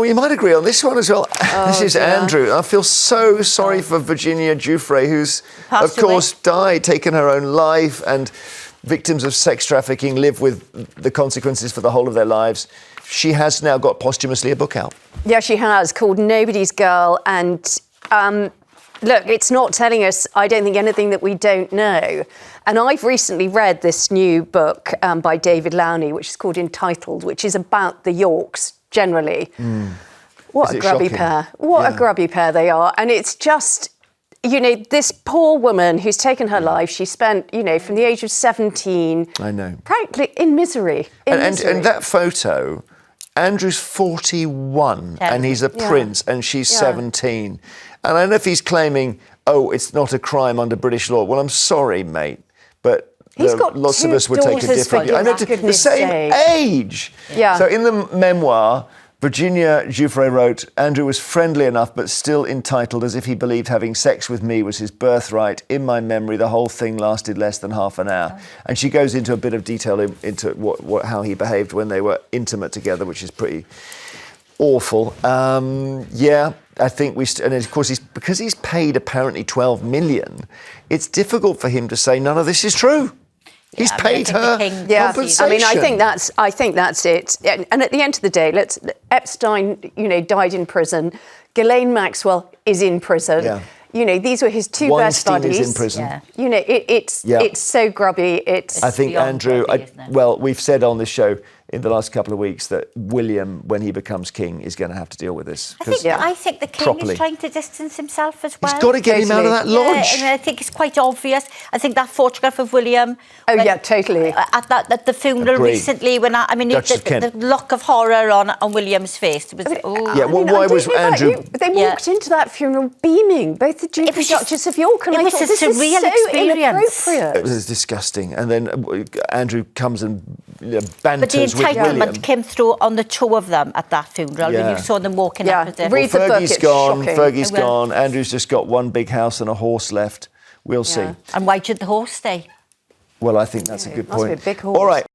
we might agree on this one as well. This is Andrew. I feel so sorry for Virginia Guiffre, who's, of course, died, taken her own life, and victims of sex trafficking live with the consequences for the whole of their lives. She has now got posthumously a book out. Yeah, she has, called Nobody's Girl, and look, it's not telling us, I don't think, anything that we don't know. And I've recently read this new book by David Lowney, which is called Entitled, which is about the Yorks generally. What a grubby pair. What a grubby pair they are. And it's just, you know, this poor woman who's taken her life, she spent, you know, from the age of 17... I know. Practically in misery. And that photo, Andrew's 41 and he's a prince and she's 17. And I don't know if he's claiming, oh, it's not a crime under British law. Well, I'm sorry, mate, but lots of us would take a different... I know, the same age. Yeah. So in the memoir, Virginia Guiffre wrote, Andrew was friendly enough but still entitled, as if he believed having sex with me was his birthright. In my memory, the whole thing lasted less than half an hour. And she goes into a bit of detail into how he behaved when they were intimate together, which is pretty awful. I think and of course, because he's paid apparently 12 million, it's difficult for him to say none of this is true. He's paid her compensation. I mean, I think that's it. And at the end of the day, Epstein, you know, died in prison. Ghislaine Maxwell is in prison. Yeah. You know, these were his two best buddies. Is in prison. Yeah. You know, it's so grubby. I think Andrew. Well, we've said on this show in the last couple of weeks that William, when he becomes king, is going to have to deal with this. I think the king is trying to distance himself as well. He's got to get him out of that lodge. And I think it's quite obvious. I think that photograph of William... totally. At the funeral recently, when the look of horror on William's face. Was, why was Andrew... They walked into that funeral beaming, both the Duke and Duchess of York, and it was a surreal experience. Inappropriate. It was disgusting. And then Andrew comes and banters with William. Entitlement came through on the two of them at that funeral when you saw them walking up at it. Read the book, it's shocking. Fergie's gone. Andrew's just got one big house and a horse left. We'll see. And why should the horse stay? Well, I think that's a good point. Must be a big horse. All right.